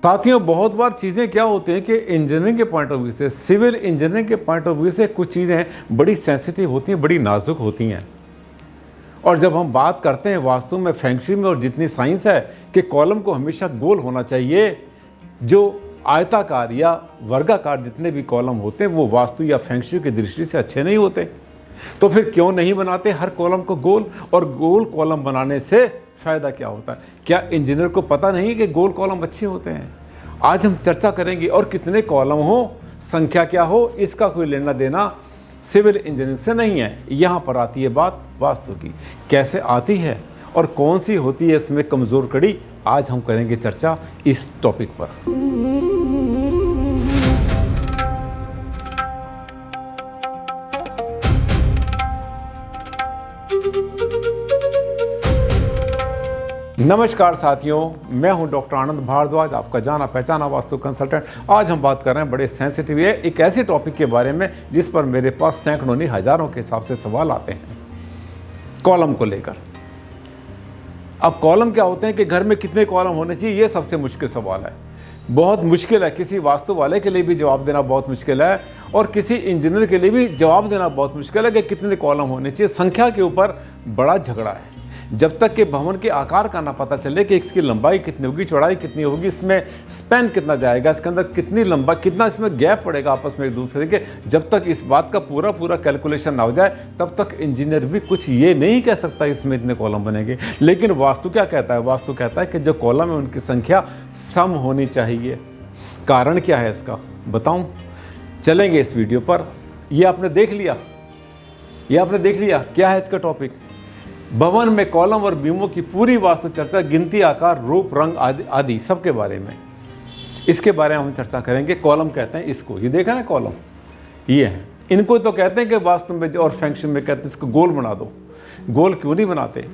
साथियों, बहुत बार चीज़ें क्या होती हैं कि इंजीनियरिंग के पॉइंट ऑफ व्यू से, सिविल इंजीनियरिंग के पॉइंट ऑफ व्यू से कुछ चीज़ें बड़ी सेंसिटिव होती हैं, बड़ी नाजुक होती हैं। और जब हम बात करते हैं वास्तु में, फेंगशुई में और जितनी साइंस है कि कॉलम को हमेशा गोल होना चाहिए, जो आयताकार या वर्गाकार जितने भी कॉलम होते हैं वो वास्तु या फेंगशुई की दृष्टि से अच्छे नहीं होते। तो फिर क्यों नहीं बनाते हर कॉलम को गोल? और गोल कॉलम बनाने से फ़ायदा क्या होता है? क्या इंजीनियर को पता नहीं कि गोल कॉलम अच्छे होते हैं? आज हम चर्चा करेंगे। और कितने कॉलम हो, संख्या क्या हो, इसका कोई लेना देना सिविल इंजीनियरिंग से नहीं है। यहाँ पर आती है बात वास्तु की। कैसे आती है और कौन सी होती है इसमें कमज़ोर कड़ी, आज हम करेंगे चर्चा इस टॉपिक पर। नमस्कार साथियों, मैं हूं डॉक्टर आनंद भारद्वाज, आपका जाना पहचाना वास्तु कंसल्टेंट। आज हम बात कर रहे हैं बड़े सेंसिटिव है एक ऐसे टॉपिक के बारे में जिस पर मेरे पास सैकड़ों नहीं हज़ारों के हिसाब से सवाल आते हैं, कॉलम को लेकर। अब कॉलम क्या होते हैं कि घर में कितने कॉलम होने चाहिए, ये सबसे मुश्किल सवाल है। बहुत मुश्किल है, किसी वास्तु वाले के लिए भी जवाब देना बहुत मुश्किल है और किसी इंजीनियर के लिए भी जवाब देना बहुत मुश्किल है कि कितने कॉलम होने चाहिए। संख्या के ऊपर बड़ा झगड़ा है। जब तक कि भवन के आकार का ना पता चले कि इसकी लंबाई कितनी होगी, चौड़ाई कितनी होगी, इसमें स्पैन कितना जाएगा, इसके अंदर कितनी लंबा, कितना इसमें गैप पड़ेगा आपस में एक दूसरे के, जब तक इस बात का पूरा कैलकुलेशन ना हो जाए तब तक इंजीनियर भी कुछ ये नहीं कह सकता इसमें इतने कॉलम बनेंगे। लेकिन वास्तु क्या कहता है? वास्तु कहता है कि जो कॉलम है उनकी संख्या सम होनी चाहिए। कारण क्या है इसका बताऊं? चलेंगे इस वीडियो पर। ये आपने देख लिया, क्या है इसका टॉपिक? भवन में कॉलम और बीमों की पूरी वास्तु चर्चा, गिनती, आकार, रूप, रंग आदि सबके बारे में, इसके बारे में हम चर्चा करेंगे। कॉलम कहते हैं इसको, ये देखा ना कॉलम, ये है। इनको तो कहते हैं कि वास्तु में और फंक्शन में कहते हैं इसको गोल बना दो। गोल क्यों नहीं बनाते?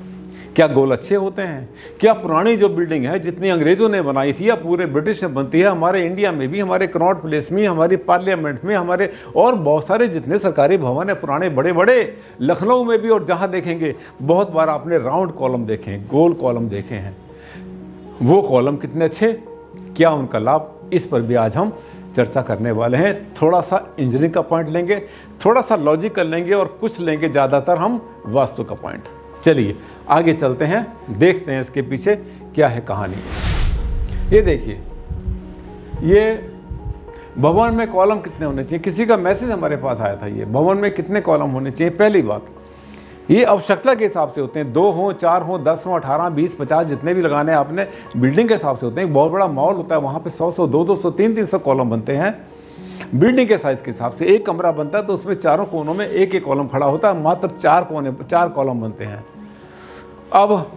क्या गोल अच्छे होते हैं? क्या पुरानी जो बिल्डिंग है जितनी अंग्रेज़ों ने बनाई थी या पूरे ब्रिटिश में बनती है, हमारे इंडिया में भी, हमारे कनॉट प्लेस में, हमारी पार्लियामेंट में, हमारे और बहुत सारे जितने सरकारी भवन है पुराने बड़े बड़े, लखनऊ में भी, और जहाँ देखेंगे बहुत बार आपने राउंड कॉलम देखे हैं, गोल कॉलम देखे हैं। वो कॉलम कितने अच्छे, क्या उनका लाभ, इस पर भी आज हम चर्चा करने वाले हैं। थोड़ा सा इंजीनियरिंग का पॉइंट लेंगे, थोड़ा सा लॉजिकल लेंगे और कुछ लेंगे ज़्यादातर हम वास्तु का पॉइंट। चलिए आगे चलते हैं, देखते हैं इसके पीछे क्या है कहानी। ये देखिए, ये भवन में कॉलम कितने होने चाहिए, किसी का मैसेज हमारे पास आया था। ये भवन में कितने कॉलम होने चाहिए? पहली बात, ये आवश्यकता के हिसाब से होते हैं। 2 हों, 4 हों, 10 हों, 18, 20, 50 जितने भी लगाने आपने बिल्डिंग के हिसाब से होते हैं। एक बहुत बड़ा मॉल होता है, वहाँ पे 100, 200, 300 कॉलम बनते हैं। बिल्डिंग के साइज़ के हिसाब से एक कमरा बनता है तो उसमें चारों कोनों में एक एक कॉलम खड़ा होता है, मात्र 4 कॉलम बनते हैं। अब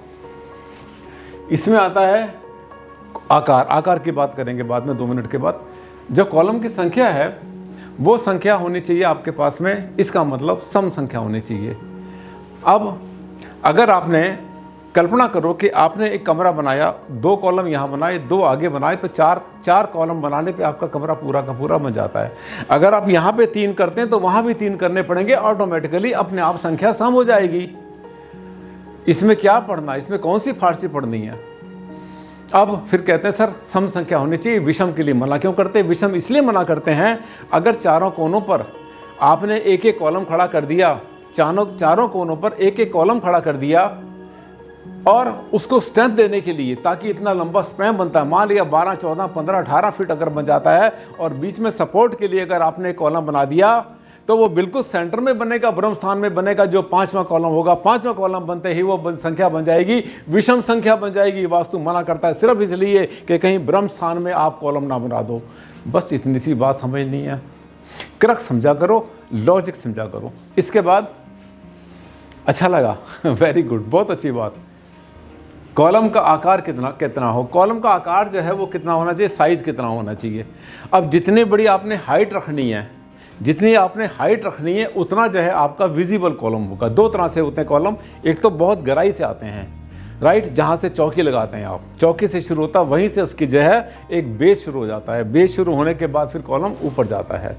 इसमें आता है आकार की बात करेंगे बाद में 2 मिनट के बाद। जो कॉलम की संख्या है वो संख्या होनी चाहिए आपके पास में, इसका मतलब सम संख्या होनी चाहिए। अब अगर आपने कल्पना करो कि आपने एक कमरा बनाया, 2 कॉलम यहाँ बनाए, 2 आगे बनाए, तो 4 कॉलम बनाने पे आपका कमरा पूरा का पूरा बन जाता है। अगर आप यहाँ पे 3 करते हैं तो वहाँ भी 3 करने पड़ेंगे, ऑटोमेटिकली अपने आप संख्या सम हो जाएगी। इसमें क्या पढ़ना, इसमें कौन सी फारसी पढ़नी है? अब फिर कहते हैं सर सम संख्या होनी चाहिए, विषम के लिए मना क्यों करते हैं? विषम इसलिए मना करते हैं, अगर चारों कोनों पर आपने एक एक कॉलम खड़ा कर दिया, चारों कोनों पर एक एक कॉलम खड़ा कर दिया और उसको स्ट्रेंथ देने के लिए, ताकि इतना लंबा स्पैन बनता है, मान लिया 12, 14, 15, 18 फीट अगर बन जाता है, और बीच में सपोर्ट के लिए अगर आपने कॉलम बना दिया तो वो बिल्कुल सेंटर में बनेगा, ब्रह्म स्थान में बनेगा। जो 5वां कॉलम होगा, 5वां कॉलम बनते ही वो संख्या बन जाएगी, विषम संख्या बन जाएगी। वास्तु मना करता है सिर्फ इसलिए कि कहीं ब्रह्म स्थान में आप कॉलम ना बना दो। बस इतनी सी बात समझनी है। क्रक समझा करो, लॉजिक समझा करो। इसके बाद अच्छा लगा वेरी गुड, बहुत अच्छी बात। कॉलम का आकार कितना हो, कॉलम का आकार जो है वो कितना होना चाहिए, साइज़ कितना होना चाहिए। अब जितनी बड़ी आपने हाइट रखनी है, उतना जो है आपका विजिबल कॉलम होगा। 2 तरह से होते हैं कॉलम, एक तो बहुत गहराई से आते हैं, राइट, जहाँ से चौकी लगाते हैं आप, चौकी से शुरू होता है, वहीं से उसकी जो है एक बेस शुरू हो जाता है। बेस शुरू होने के बाद फिर कॉलम ऊपर जाता है।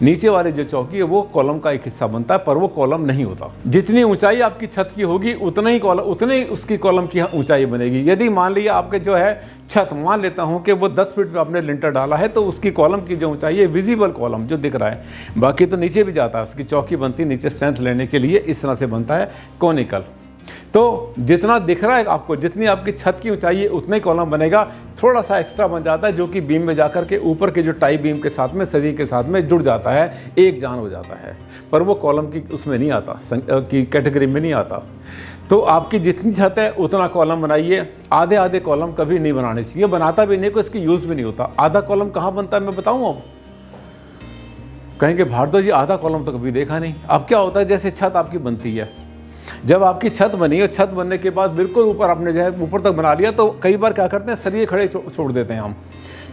नीचे वाली जो चौकी है वो कॉलम का एक हिस्सा बनता है, पर वो कॉलम नहीं होता। जितनी ऊंचाई आपकी छत की होगी उतना ही उसकी कॉलम की ऊंचाई बनेगी। यदि मान लिया आपके जो है छत, मान लेता हूँ कि वो 10 फीट पे आपने लिंटर डाला है, तो उसकी कॉलम की जो ऊंचाई है, विजिबल कॉलम जो दिख रहा है, बाकी तो नीचे भी जाता है, उसकी चौकी बनती है नीचे स्ट्रेंथ लेने के लिए। इस तरह से बनता है कॉनिकल। तो जितना दिख रहा है आपको, जितनी आपकी छत की ऊंचाई है उतना ही कॉलम बनेगा। थोड़ा सा एक्स्ट्रा बन जाता है जो कि बीम में जाकर के ऊपर के जो टाई बीम के साथ में, सरिये के साथ में जुड़ जाता है, एक जान हो जाता है, पर वो कॉलम की उसमें नहीं आता, की कैटेगरी में नहीं आता। तो आपकी जितनी छत है उतना कॉलम बनाइए। आधे आधे कॉलम कभी नहीं बनाने चाहिए, बनाता भी नहीं, कोई इसकी यूज़ भी नहीं होता। आधा कॉलम कहाँ बनता है मैं बताऊँ अब? कहेंगे भारद्वाज जी आधा कॉलम तो कभी देखा नहीं। अब क्या होता है, जैसे छत आपकी बनती है, जब आपकी छत बनी और छत बनने के बाद बिल्कुल ऊपर आपने जो है ऊपर तक बना लिया, तो कई बार क्या करते हैं, सरिये खड़े छोड़ देते हैं हम,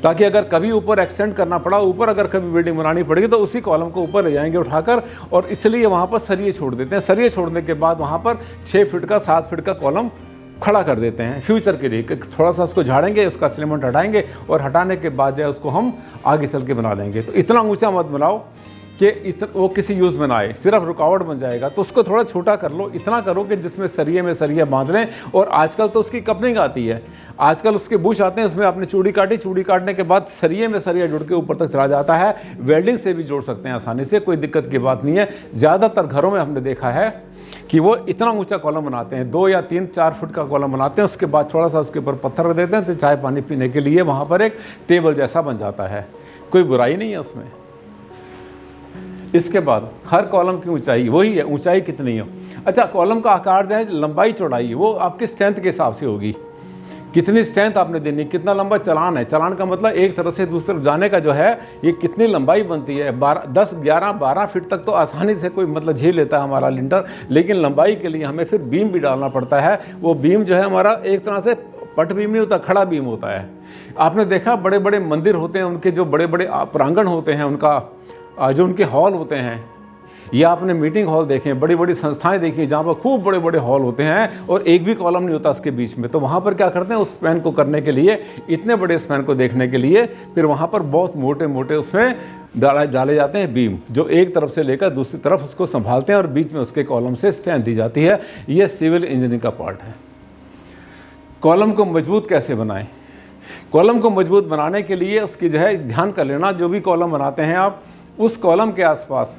ताकि अगर कभी ऊपर एक्सटेंड करना पड़ा, ऊपर अगर कभी बिल्डिंग बनानी पड़ेगी तो उसी कॉलम को ऊपर ले जाएंगे उठाकर, और इसलिए वहाँ पर सरिये छोड़ देते हैं। सरिये छोड़ने के बाद वहाँ पर 6 फीट का 7 फीट का कॉलम खड़ा कर देते हैं फ्यूचर के लिए। थोड़ा सा उसको झाड़ेंगे, उसका सीमेंट हटाएंगे, और हटाने के बाद जो है उसको हम आगे चल के बना लेंगे। तो इतना ऊँचा मत बनाओ कि वो किसी यूज़ में ना आए, सिर्फ रुकावट बन जाएगा। तो उसको थोड़ा छोटा कर लो, इतना करो कि जिसमें सरिये में सरिया बांध लें। और आजकल तो उसकी कपलिंग आती है, आजकल उसके बुश आते हैं, उसमें आपने चूड़ी काटी, चूड़ी काटने के बाद सरिये में सरिया जुड़ के ऊपर तक चला जाता है। वेल्डिंग से भी जोड़ सकते हैं आसानी से, कोई दिक्कत की बात नहीं है। ज़्यादातर घरों में हमने देखा है कि वो इतना ऊंचा कॉलम बनाते हैं, 2 या 3-4 फुट का कॉलम बनाते हैं, उसके बाद थोड़ा सा उसके ऊपर पत्थर रख देते हैं, तो चाय पानी पीने के लिए वहाँ पर एक टेबल जैसा बन जाता है। कोई बुराई नहीं है उसमें। इसके बाद हर कॉलम की ऊंचाई वही है, ऊंचाई कितनी हो। अच्छा, कॉलम का आकार जो है, लंबाई चौड़ाई, वो आपके स्ट्रेंथ के हिसाब से होगी। कितनी स्ट्रेंथ आपने देनी, कितना लंबा चलान है। चलान का मतलब एक तरफ से दूसरी तरफ जाने का जो है, ये कितनी लंबाई बनती है। 10, 11, 12 फीट तक तो आसानी से कोई मतलब झेल लेता है हमारा लिंटर, लेकिन लंबाई के लिए हमें फिर बीम भी डालना पड़ता है। वो बीम जो है हमारा एक तरह से पट बीम नहीं होता, खड़ा बीम होता है। आपने देखा बड़े बड़े मंदिर होते हैं, उनके जो बड़े बड़े प्रांगण होते हैं, उनका जो उनके हॉल होते हैं, या आपने मीटिंग हॉल देखे, बड़ी बड़ी संस्थाएं देखी जहाँ पर खूब बड़े बड़े हॉल होते हैं और एक भी कॉलम नहीं होता उसके बीच में। तो वहाँ पर क्या करते हैं, उस स्पैन को करने के लिए, इतने बड़े स्पैन को देखने के लिए, फिर वहाँ पर बहुत मोटे मोटे उसमें डाले जाते हैं बीम, जो एक तरफ से लेकर दूसरी तरफ उसको संभालते हैं और बीच में उसके कॉलम से स्ट्रेंथ दी जाती है। ये सिविल इंजीनियरिंग का पार्ट है। कॉलम को मजबूत कैसे बनाएं? कॉलम को मजबूत बनाने के लिए उसकी जो है ध्यान कर लेना, जो भी कॉलम बनाते हैं आप, उस कॉलम के आसपास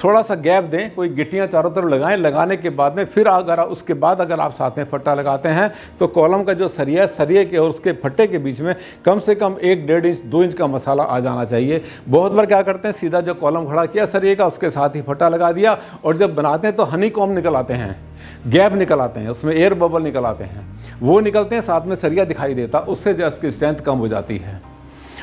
थोड़ा सा गैप दें, कोई गिट्टियाँ चारों तरफ लगाएं। लगाने के बाद में फिर अगर उसके बाद अगर आप साथ में फट्टा लगाते हैं, तो कॉलम का जो सरिया है, सरिये के और उसके फट्टे के बीच में कम से कम 1-1.5 इंच 2 इंच का मसाला आ जाना चाहिए। बहुत बार क्या करते हैं, सीधा जो कॉलम खड़ा किया सरिये का, उसके साथ ही फट्टा लगा दिया, और जब बनाते हैं तो हनी कॉम्ब निकल आते हैं, गैप निकल आते हैं, उसमें एयर बबल निकल आते हैं, वो निकलते हैं, साथ में सरिया दिखाई देता, उससे जो इसकी स्ट्रेंथ कम हो जाती है।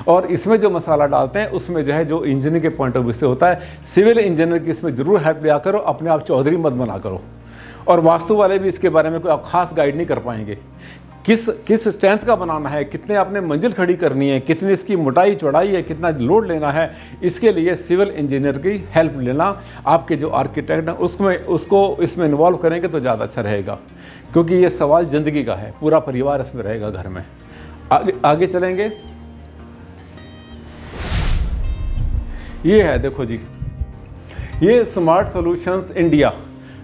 और इसमें जो मसाला डालते हैं उसमें जो है, जो इंजीनियर के पॉइंट ऑफ व्यू से होता है, सिविल इंजीनियर की इसमें जरूर हेल्प लिया करो, अपने आप चौधरी मत बना करो। और वास्तु वाले भी इसके बारे में कोई आप खास गाइड नहीं कर पाएंगे, किस स्ट्रेंथ का बनाना है, कितने आपने मंजिल खड़ी करनी है, कितनी इसकी मोटाई चौड़ाई है, कितना लोड लेना है, इसके लिए सिविल इंजीनियर की हेल्प लेना। आपके जो आर्किटेक्ट हैं उसको इसमें इन्वॉल्व करेंगे तो ज़्यादा अच्छा रहेगा, क्योंकि ये सवाल ज़िंदगी का है, पूरा परिवार इसमें रहेगा घर में। आगे चलेंगे। ये है, देखो जी, ये स्मार्ट सॉल्यूशंस इंडिया,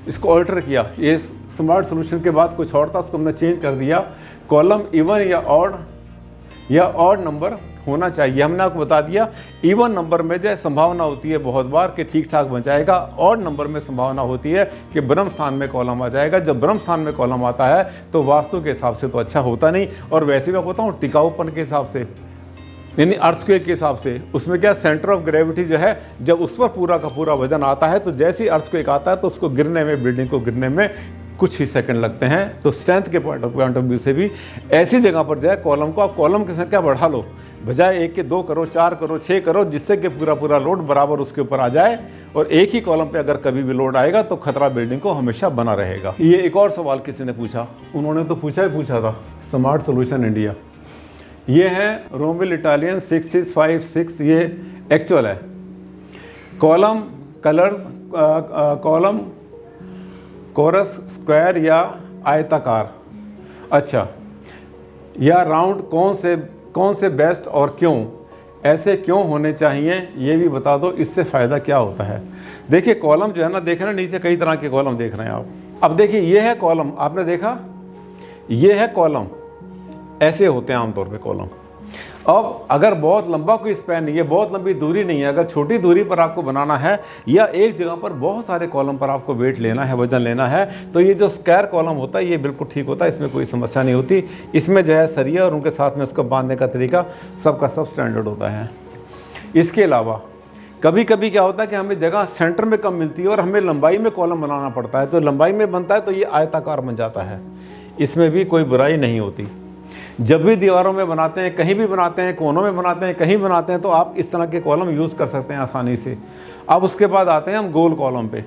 इसको ऑल्टर किया। ये स्मार्ट सॉल्यूशन के बाद कुछ और था, उसको हमने चेंज कर दिया। कॉलम इवन या ऑड नंबर होना चाहिए। हमने आपको बता दिया, इवन नंबर में जो संभावना होती है बहुत बार कि ठीक ठाक बन जाएगा, ऑड नंबर में संभावना होती है कि ब्रह्म स्थान में कॉलम आ जाएगा। जब ब्रह्म स्थान में कॉलम आता है तो वास्तु के हिसाब से तो अच्छा होता नहीं, और वैसे भी आपको बताऊँ टिकाऊपन के हिसाब से, यानी अर्थक्वेक के हिसाब से, उसमें क्या सेंटर ऑफ ग्रेविटी जो है, जब उस पर पूरा का पूरा वजन आता है, तो जैसे ही अर्थक्वेक आता है तो उसको गिरने में, बिल्डिंग को गिरने में कुछ ही सेकंड लगते हैं। तो स्ट्रेंथ के पॉइंट ऑफ व्यू से भी ऐसी जगह पर जाए कॉलम को, आप कॉलम की संख्या बढ़ा लो, बजाय 1 के 2 करो, 4 करो, 6 करो, जिससे कि पूरा लोड बराबर उसके ऊपर आ जाए। और एक ही कॉलम पे अगर कभी भी लोड आएगा तो खतरा बिल्डिंग को हमेशा बना रहेगा। ये एक और सवाल किसी ने पूछा, उन्होंने तो पूछा था, स्मार्ट सॉल्यूशन इंडिया, ये है रोमिल इटालियन 6656, ये एक्चुअल है। Column colours, column chorus, square या आयताकार। अच्छा, या राउंड कौन से बेस्ट और क्यों, ऐसे क्यों होने चाहिए ये भी बता दो, इससे फ़ायदा क्या होता है। देखिए कॉलम जो है ना, देख रहे हैं नीचे कई तरह के कॉलम देख रहे हैं आप। अब देखिए ये है कॉलम, आपने देखा ये है कॉलम, ऐसे होते हैं आमतौर पे कॉलम। अब अगर बहुत लंबा कोई स्पैन नहीं है, बहुत लंबी दूरी नहीं है, अगर छोटी दूरी पर आपको बनाना है या एक जगह पर बहुत सारे कॉलम पर आपको वेट लेना है, वजन लेना है, तो ये जो स्क्वायर कॉलम होता है ये बिल्कुल ठीक होता है, इसमें कोई समस्या नहीं होती। इसमें जो है सरिया और उनके साथ में उसको बांधने का तरीका सबका सब स्टैंडर्ड होता है। इसके अलावा कभी कभी क्या होता है कि हमें जगह सेंटर में कम मिलती है और हमें लंबाई में कॉलम बनाना पड़ता है, तो लंबाई में बनता है तो ये आयताकार बन जाता है, इसमें भी कोई बुराई नहीं होती। जब भी दीवारों में बनाते हैं, कहीं भी बनाते हैं, कोनों में बनाते हैं, कहीं बनाते हैं, तो आप इस तरह के कॉलम यूज़ कर सकते हैं आसानी से। अब उसके बाद आते हैं हम गोल कॉलम पे।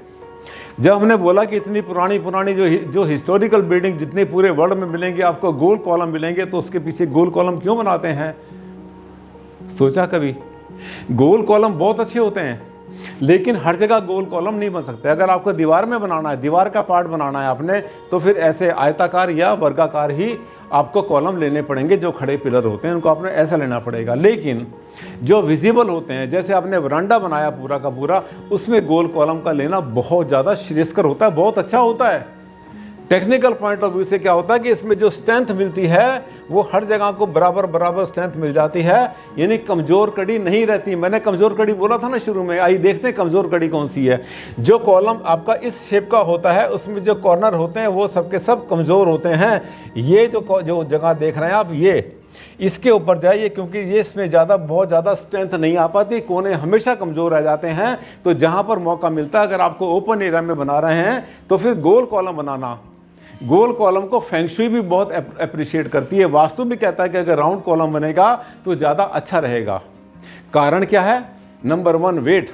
जब हमने बोला कि इतनी पुरानी जो हिस्टोरिकल बिल्डिंग जितनी पूरे वर्ल्ड में मिलेंगी आपको गोल कॉलम मिलेंगे, तो उसके पीछे गोल कॉलम क्यों बनाते हैं, सोचा कभी? गोल कॉलम बहुत अच्छे होते हैं, लेकिन हर जगह गोल कॉलम नहीं बन सकते। अगर आपको दीवार में बनाना है, दीवार का पार्ट बनाना है आपने, तो फिर ऐसे आयताकार या वर्गाकार ही आपको कॉलम लेने पड़ेंगे। जो खड़े पिलर होते हैं उनको आपने ऐसा लेना पड़ेगा। लेकिन जो विजिबल होते हैं, जैसे आपने वरांडा बनाया पूरा का पूरा, उसमें गोल कॉलम का लेना बहुत ज़्यादा श्रेयस्कर होता है, बहुत अच्छा होता है। टेक्निकल पॉइंट ऑफ व्यू से क्या होता है कि इसमें जो स्ट्रेंथ मिलती है वो हर जगह को बराबर स्ट्रेंथ मिल जाती है, यानी कमज़ोर कड़ी नहीं रहती। मैंने कमज़ोर कड़ी बोला था ना शुरू में, आइए देखते हैं कमज़ोर कड़ी कौन सी है। जो कॉलम आपका इस शेप का होता है उसमें जो कॉर्नर होते हैं वो सबके सब कमज़ोर होते हैं। ये जो जगह देख रहे हैं आप, ये इसके ऊपर जाइए, क्योंकि ये इसमें बहुत ज़्यादा स्ट्रेंथ नहीं आ पाती, कोने हमेशा कमज़ोर रह जाते हैं। तो जहाँ पर मौका मिलता है, अगर आपको ओपन एरिया में बना रहे हैं तो फिर गोल कॉलम बनाना। गोल कॉलम को फेंग शुई भी बहुत अप्रिशिएट करती है, वास्तु भी कहता है कि अगर राउंड कॉलम बनेगा तो ज़्यादा अच्छा रहेगा। कारण क्या है? नंबर 1 वेट,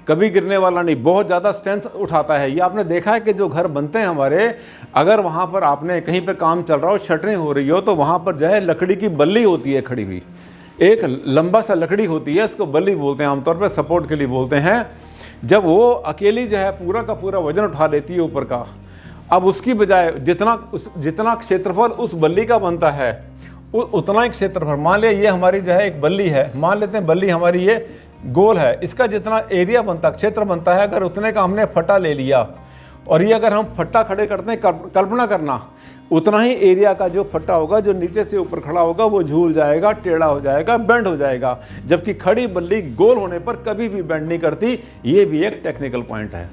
कभी गिरने वाला नहीं, बहुत ज़्यादा स्ट्रेंथ उठाता है। ये आपने देखा है कि जो घर बनते हैं हमारे, अगर वहाँ पर आपने कहीं पे काम चल रहा हो, शटरिंग हो रही हो, तो वहाँ पर जो है लकड़ी की बल्ली होती है खड़ी हुई, एक लंबा सा लकड़ी होती है, इसको बल्ली बोलते हैं, आमतौर पर सपोर्ट के लिए बोलते हैं। जब वो अकेली जो है पूरा का पूरा वजन उठा लेती है ऊपर का, अब उसकी बजाय जितना क्षेत्रफल उस बल्ली का बनता है उतना ही क्षेत्रफल, मान लिया ये हमारी जो है एक बल्ली है, मान लेते हैं बल्ली हमारी ये गोल है, इसका जितना एरिया बनता, क्षेत्र बनता है, अगर उतने का हमने फट्टा ले लिया, और ये अगर हम फट्टा खड़े करते हैं, कल्पना करना, उतना ही एरिया का जो फट्टा होगा, जो नीचे से ऊपर खड़ा होगा, वो झूल जाएगा, टेढ़ा हो जाएगा, बेंड हो जाएगा। जबकि खड़ी बल्ली गोल होने पर कभी भी बेंड नहीं करती। ये भी एक टेक्निकल पॉइंट है।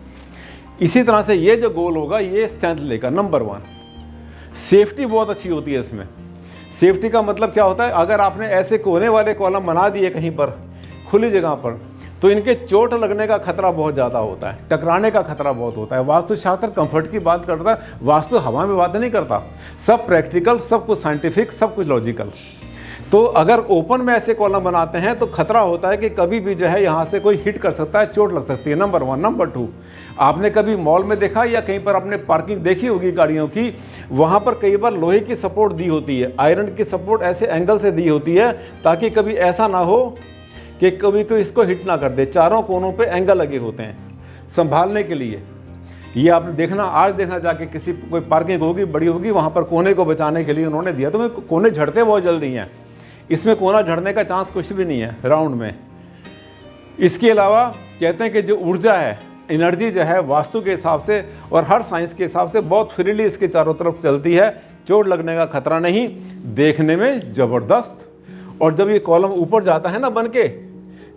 इसी तरह से ये जो गोल होगा ये स्ट्रेंथ लेगा। नंबर 1 सेफ्टी बहुत अच्छी होती है इसमें। सेफ्टी का मतलब क्या होता है? अगर आपने ऐसे कोने वाले कॉलम बना दिए कहीं पर खुली जगह पर, तो इनके चोट लगने का खतरा बहुत ज़्यादा होता है, टकराने का खतरा बहुत होता है। वास्तुशास्त्र कंफर्ट की बात करता है, वास्तु हवा में बात नहीं करता। सब प्रैक्टिकल, सब कुछ साइंटिफिक, सब कुछ लॉजिकल। तो अगर ओपन में ऐसे कॉलम बनाते हैं तो खतरा होता है कि कभी भी जो है यहाँ से कोई हिट कर सकता है, चोट लग सकती है। नंबर 1। नंबर 2, आपने कभी मॉल में देखा या कहीं पर आपने पार्किंग देखी होगी गाड़ियों की, वहाँ पर कई बार लोहे की सपोर्ट दी होती है, आयरन की सपोर्ट ऐसे एंगल से दी होती है ताकि कभी ऐसा ना हो कि कभी कोई इसको हिट ना कर दे। चारों कोनों पे एंगल लगे होते हैं संभालने के लिए। ये आपने देखना, आज देखना जाके किसी कोई पार्किंग होगी बड़ी होगी, वहाँ पर कोने को बचाने के लिए उन्होंने दिया। तो कोने झड़ते बहुत जल्दी हैं, इसमें कोना झड़ने का चांस कुछ भी नहीं है राउंड में। इसके अलावा कहते हैं कि जो ऊर्जा है, एनर्जी जो है, वास्तु के हिसाब से और हर साइंस के हिसाब से बहुत फ्रीली इसके चारों तरफ चलती है, चोट लगने का खतरा नहीं, देखने में ज़बरदस्त। और जब ये कॉलम ऊपर जाता है ना बन के,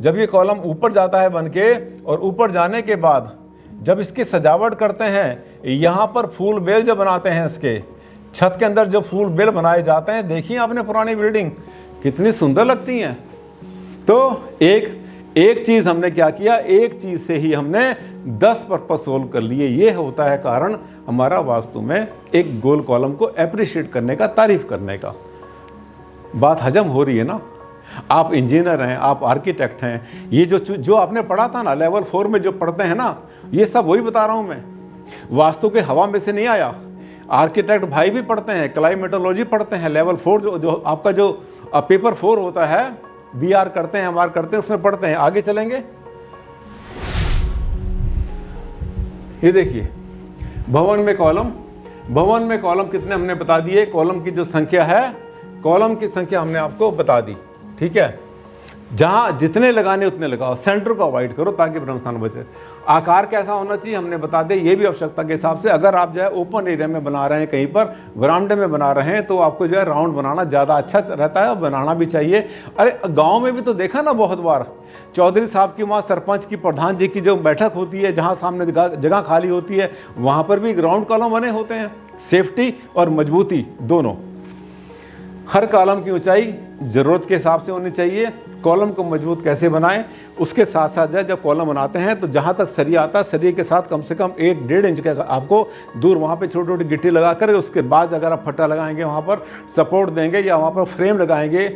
जब ये कॉलम ऊपर जाता है बन के, और ऊपर जाने के बाद जब इसकी सजावट करते हैं, यहाँ पर फूल बेल जो बनाते हैं, इसके छत के अंदर जो फूल बेल बनाए जाते हैं, देखिए आपने पुरानी बिल्डिंग कितनी सुंदर लगती हैं। तो एक चीज़ हमने क्या किया, एक चीज़ से ही हमने 10 पर्पस सोल्व कर लिए। ये होता है कारण हमारा वास्तु में एक गोल कॉलम को एप्रिशिएट करने का, तारीफ करने का। बात हजम हो रही है ना? आप इंजीनियर हैं, आप आर्किटेक्ट हैं, ये जो आपने पढ़ा था ना लेवल 4 में जो पढ़ते हैं ना, ये सब वही बता रहा हूँ मैं। वास्तु के हवा में से नहीं आया। आर्किटेक्ट भाई भी पढ़ते हैं, क्लाइमेटोलॉजी पढ़ते हैं, लेवल 4 जो आपका जो पेपर 4 होता है, BR करते हैं, MR करते हैं, उसमें पढ़ते हैं। आगे चलेंगे, ये देखिए भवन में कॉलम, भवन में कॉलम कितने हमने बता दिए, कॉलम की जो संख्या है, कॉलम की संख्या हमने आपको बता दी, ठीक है। जहाँ जितने लगाने उतने लगाओ, सेंटर को अवॉइड करो ताकि ब्रह्म स्थान बचे। आकार कैसा होना चाहिए हमने बता दें, ये भी आवश्यकता के हिसाब से। अगर आप जो है ओपन एरिया में बना रहे हैं, कहीं पर बरामदे में बना रहे हैं, तो आपको जो है राउंड बनाना ज़्यादा अच्छा रहता है और बनाना भी चाहिए। अरे गाँव में भी तो देखा ना बहुत बार, चौधरी साहब की वहाँ सरपंच की, प्रधान जी की जो बैठक होती है, जहाँ सामने जगह खाली होती है, वहाँ पर भी राउंड कॉलम बने होते हैं। सेफ्टी और मजबूती दोनों। हर कॉलम की ऊंचाई ज़रूरत के हिसाब से होनी चाहिए। कॉलम को मजबूत कैसे बनाएं, उसके साथ साथ जब कॉलम बनाते हैं तो जहाँ तक सरिया आता है, सरिये के साथ कम से कम 1-1.5 इंच का आपको दूर वहाँ पे छोटी छोटी गिट्टी लगा कर, उसके बाद अगर आप फट्टा लगाएंगे, वहाँ पर सपोर्ट देंगे या वहाँ पर फ्रेम लगाएंगे,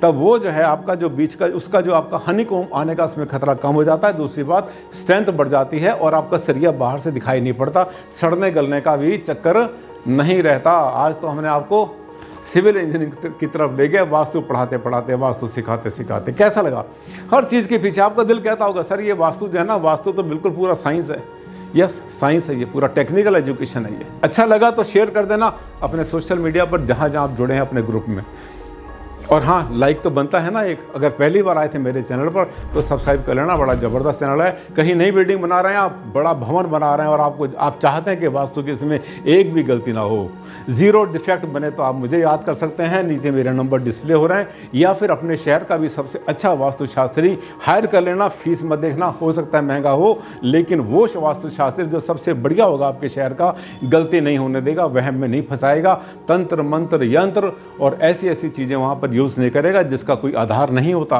तब वो जो है आपका जो बीच का उसका जो आपका हनीकॉम्ब आने का उसमें खतरा कम हो जाता है। दूसरी बात, स्ट्रेंथ बढ़ जाती है और आपका सरिया बाहर से दिखाई नहीं पड़ता, सड़ने गलने का भी चक्कर नहीं रहता। आज तो हमने आपको सिविल इंजीनियरिंग की तरफ ले गए, वास्तु पढ़ाते पढ़ाते, वास्तु सिखाते सिखाते। कैसा लगा? हर चीज़ के पीछे आपका दिल कहता होगा सर ये वास्तु जो है ना, वास्तु तो बिल्कुल पूरा साइंस है। यस, साइंस है, ये पूरा टेक्निकल एजुकेशन है ये। अच्छा लगा तो शेयर कर देना अपने सोशल मीडिया पर, जहाँ जहाँ आप जुड़े हैं अपने ग्रुप में। और हाँ, लाइक तो बनता है ना एक। अगर पहली बार आए थे मेरे चैनल पर तो सब्सक्राइब कर लेना, बड़ा ज़बरदस्त चैनल है। कहीं नई बिल्डिंग बना रहे हैं आप, बड़ा भवन बना रहे हैं और आप चाहते हैं कि वास्तु की इसमें एक भी गलती ना हो, 0 डिफेक्ट बने, तो आप मुझे याद कर सकते हैं। नीचे मेरे नंबर डिस्प्ले हो रहे हैं, या फिर अपने शहर का भी सबसे अच्छा वास्तुशास्त्री हायर कर लेना। फीस मत देखना, हो सकता है महंगा हो, लेकिन वो वास्तुशास्त्री जो सबसे बढ़िया होगा आपके शहर का, गलती नहीं होने देगा, वहम में नहीं फंसाएगा, तंत्र मंत्र यंत्र और ऐसी ऐसी चीज़ें वहाँ पर यूज़ नहीं करेगा जिसका कोई आधार नहीं होता।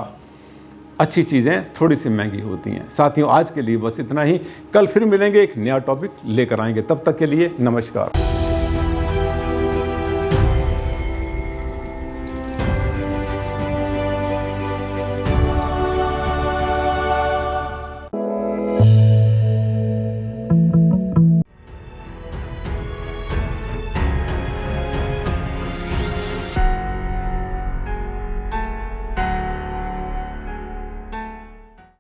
अच्छी चीज़ें थोड़ी सी महंगी होती हैं। साथियों, आज के लिए बस इतना ही। कल फिर मिलेंगे, एक नया टॉपिक लेकर आएंगे। तब तक के लिए नमस्कार।